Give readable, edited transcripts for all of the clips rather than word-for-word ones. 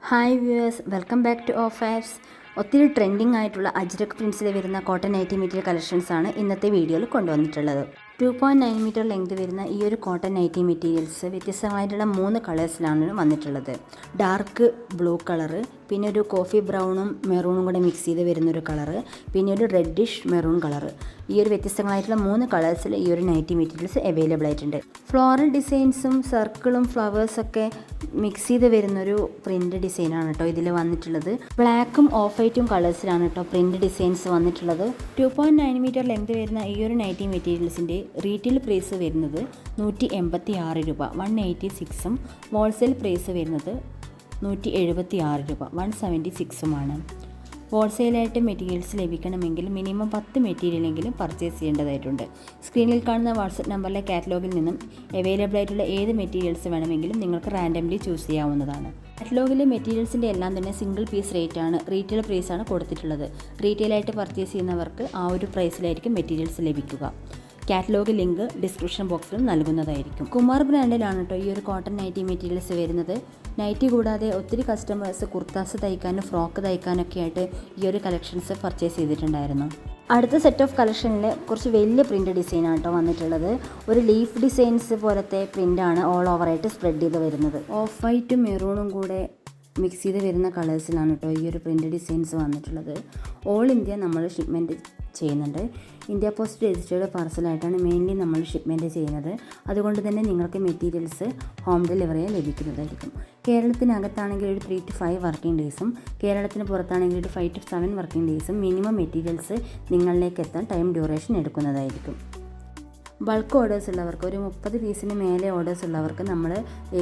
Hi viewers, welcome back to offers. ഒത്തിരി trending ആയിട്ടുള്ള അജ്രക് പ്രിൻസിൽ വരുന്ന കോട്ടൺ നൈറ്റി മെറ്റീരിയൽ കളക്ഷൻസാണ് ഇന്നത്തെ വീഡിയോയിൽ കൊണ്ടുവന്നിട്ടുള്ളത്. 2.9 മീറ്റർ ലെങ്ത് വരുന്ന ഈ ഒരു കോട്ടൺ നൈറ്റി മെറ്റീരിയൽസ് വ്യത്യസ്തമായിട്ടുള്ള 3 കളേഴ്സിലാണ് വന്നിട്ടുള്ളത്. ഡാർക്ക് ബ്ലൂ കളറ്, പിന്നെ ഒരു കോഫി ബ്രൗണും മെറൂണും കൂടെ മിക്സ് ചെയ്ത് വരുന്നൊരു കളറ്, പിന്നെ ഒരു റെഡിഷ് മെറൂൺ കളറ്. ഈ ഒരു വ്യത്യസ്തങ്ങളായിട്ടുള്ള 3 കളേഴ്സിൽ ഈ ഒരു നൈറ്റി മെറ്റീരിയൽസ് അവൈലബിൾ ആയിട്ടുണ്ട്. ഫ്ലോറൽ ഡിസൈൻസും സർക്കിളും ഫ്ലവേഴ്സൊക്കെ മിക്സ് ചെയ്ത് വരുന്നൊരു പ്രിൻ്റ് ഡിസൈനാണ് കേട്ടോ ഇതിൽ വന്നിട്ടുള്ളത്. ബ്ലാക്കും ഓഫ് വൈറ്റും കളേഴ്സിലാണ് കേട്ടോ പ്രിൻ്റ് ഡിസൈൻസ് വന്നിട്ടുള്ളത്. 2.9 മീറ്റർ ലെങ്ത് വരുന്ന ഈ ഒരു നൈറ്റി മെറ്റീരിയൽസിൻ്റെ റീറ്റെയിൽ പ്രൈസ് വരുന്നത് 186 രൂപ 186ഉം, ഹോൾസെയിൽ പ്രൈസ് വരുന്നത് 176 രൂപ 176ഉമാണ്. ഹോൾസെയിലായിട്ട് മെറ്റീരിയൽസ് ലഭിക്കണമെങ്കിൽ മിനിമം 10 മെറ്റീരിയലെങ്കിലും പർച്ചേസ് ചെയ്യേണ്ടതായിട്ടുണ്ട്. സ്ക്രീനിൽ കാണുന്ന വാട്സപ്പ് നമ്പറിലെ കാറ്റലോഗിൽ നിന്നും അവൈലബിൾ ആയിട്ടുള്ള ഏത് മെറ്റീരിയൽസ് വേണമെങ്കിലും നിങ്ങൾക്ക് റാൻഡംലി ചൂസ് ചെയ്യാവുന്നതാണ്. കാറ്റലോഗിലെ മെറ്റീരിയൽസിൻ്റെ എല്ലാം തന്നെ സിംഗിൾ പീസ് റേറ്റാണ്, റീറ്റെയിൽ പ്രൈസാണ് കൊടുത്തിട്ടുള്ളത്. റീറ്റെയിലായിട്ട് പർച്ചേസ് ചെയ്യുന്നവർക്ക് ആ ഒരു പ്രൈസിലായിരിക്കും മെറ്റീരിയൽസ് ലഭിക്കുക. കാറ്റലോഗ് ലിങ്ക് ഡിസ്ക്രിപ്ഷൻ ബോക്സിലും നൽകുന്നതായിരിക്കും. കുമാർ ബ്രാൻഡിലാണ് കേട്ടോ ഈ ഒരു കോട്ടൺ നൈറ്റി മെറ്റീരിയൽസ് വരുന്നത്. നൈറ്റി കൂടാതെ ഒത്തിരി കസ്റ്റമേഴ്സ് കുർത്താസ് തയ്ക്കാനും ഫ്രോക്ക് തയ്ക്കാനൊക്കെ ആയിട്ട് ഈ ഒരു കളക്ഷൻസ് പർച്ചേസ് ചെയ്തിട്ടുണ്ടായിരുന്നു. അടുത്ത സെറ്റ് ഓഫ് കളക്ഷനിൽ കുറച്ച് വലിയ പ്രിൻ്റ് ഡിസൈനാണ് കേട്ടോ വന്നിട്ടുള്ളത്. ഒരു ലീഫ് ഡിസൈൻസ് പോലത്തെ പ്രിൻ്റാണ് ഓൾ ഓവറായിട്ട് സ്പ്രെഡ് ചെയ്ത് വരുന്നത്. ഓഫ് വൈറ്റും മെറൂണും കൂടെ മിക്സ് ചെയ്ത് വരുന്ന കളേഴ്സിലാണ് കേട്ടോ ഈ ഒരു പ്രിൻ്റ് ഡിസൈൻസ് വന്നിട്ടുള്ളത്. ഓൾ ഇന്ത്യ നമ്മൾ ഷിപ്മെൻറ്റ് ചെയ്യുന്നുണ്ട്. ഇന്ത്യ പോസ്റ്റ് രജിസ്റ്റേർഡ് പാർസലായിട്ടാണ് മെയിൻലി നമ്മൾ ഷിപ്മെൻറ്റ് ചെയ്യുന്നത്. അതുകൊണ്ട് തന്നെ നിങ്ങൾക്ക് മെറ്റീരിയൽസ് ഹോം ഡെലിവറിയായി ലഭിക്കുന്നതായിരിക്കും. കേരളത്തിനകത്താണെങ്കിൽ ഒരു 3 to 5 വർക്കിംഗ് ഡേയ്സും, കേരളത്തിന് പുറത്താണെങ്കിൽ ഒരു 5 to 7 വർക്കിംഗ് ഡേയ്സും മിനിമം മെറ്റീരിയൽസ് നിങ്ങളിലേക്ക് എത്താൻ ടൈം ഡ്യൂറേഷൻ എടുക്കുന്നതായിരിക്കും. ബൾക്ക് ഓർഡേഴ്സ് ഉള്ളവർക്ക്, ഒരു 30 പീസിന് മേലെ ഓർഡേഴ്സ് ഉള്ളവർക്ക് നമ്മൾ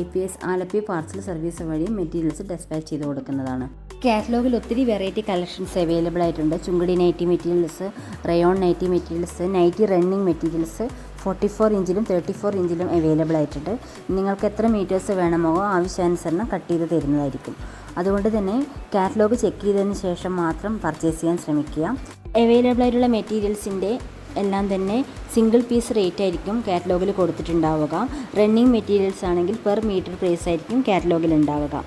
APS ആലപ്പി പാർസൽ സർവീസ് വഴി മെറ്റീരിയൽസ് ഡെസ്പാച്ച് ചെയ്ത് കൊടുക്കുന്നതാണ്. കാറ്റലോഗിൽ ഒത്തിരി വെറൈറ്റി കളക്ഷൻസ് അവൈലബിൾ ആയിട്ടുണ്ട്. ചുങ്കടി nighty materials, rayon nighty materials, nighty running materials 44 ഇഞ്ചിലും 34 ഇഞ്ചിലും അവൈലബിൾ ആയിട്ടുണ്ട്. നിങ്ങൾക്ക് എത്ര മീറ്റേഴ്സ് വേണമോ ആവശ്യാനുസരണം കട്ട് ചെയ്ത് തരുന്നതായിരിക്കും. അതുകൊണ്ട് തന്നെ കാറ്റലോഗ് ചെക്ക് ചെയ്തതിന് ശേഷം മാത്രം പർച്ചേസ് ചെയ്യാൻ ശ്രമിക്കുക. അവൈലബിൾ ആയിട്ടുള്ള മെറ്റീരിയൽസിൻ്റെ എല്ലാം തന്നെ സിംഗിൾ പീസ് റേറ്റ് ആയിരിക്കും കാറ്റലോഗിൽ കൊടുത്തിട്ടുണ്ടാവുക. റണ്ണിങ് മെറ്റീരിയൽസ് ആണെങ്കിൽ പെർ മീറ്റർ പ്രൈസ് ആയിരിക്കും കാറ്റലോഗിൽ ഉണ്ടാവുക.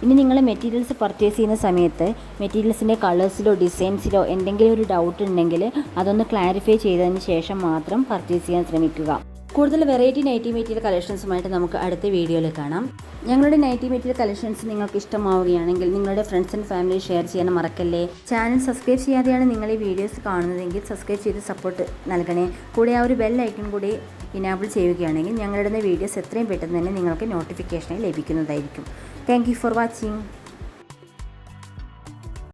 ഇനി നിങ്ങൾ മെറ്റീരിയൽസ് പർച്ചേസ് ചെയ്യുന്ന സമയത്ത് മെറ്റീരിയൽസിൻ്റെ കളേഴ്സിലോ ഡിസൈൻസിലോ എന്തെങ്കിലും ഒരു ഡൗട്ട് ഉണ്ടെങ്കിൽ അതൊന്ന് ക്ലാരിഫൈ ചെയ്തതിന് ശേഷം മാത്രം പർച്ചേസ് ചെയ്യാൻ ശ്രമിക്കുക. കൂടുതൽ വെറൈറ്റി നൈറ്റി മെറ്റീരിയൽ കളക്ഷൻസുമായിട്ട് നമുക്ക് അടുത്ത വീഡിയോയിൽ കാണാം. ഞങ്ങളുടെ നൈറ്റി മെറ്റീരിയൽ കളക്ഷൻസ് നിങ്ങൾക്ക് ഇഷ്ടമാവുകയാണെങ്കിൽ നിങ്ങളുടെ ഫ്രണ്ട്സ് ആൻഡ് ഫാമിലി ഷെയർ ചെയ്യാൻ മറക്കല്ലേ. ചാനൽ സബ്സ്ക്രൈബ് ചെയ്യാതെയാണ് നിങ്ങൾ ഈ വീഡിയോസ് കാണുന്നതെങ്കിൽ സബ്സ്ക്രൈബ് ചെയ്ത് സപ്പോർട്ട് നൽകണേ. കൂടെ ആ ഒരു ബെൽ ഐക്കൺ കൂടി ഇനാബിൾ ചെയ്യുകയാണെങ്കിൽ ഞങ്ങളുടെ വീഡിയോസ് എത്രയും പെട്ടെന്ന് തന്നെ നിങ്ങൾക്ക് നോട്ടിഫിക്കേഷനായി ലഭിക്കുന്നതായിരിക്കും. Thank you for watching.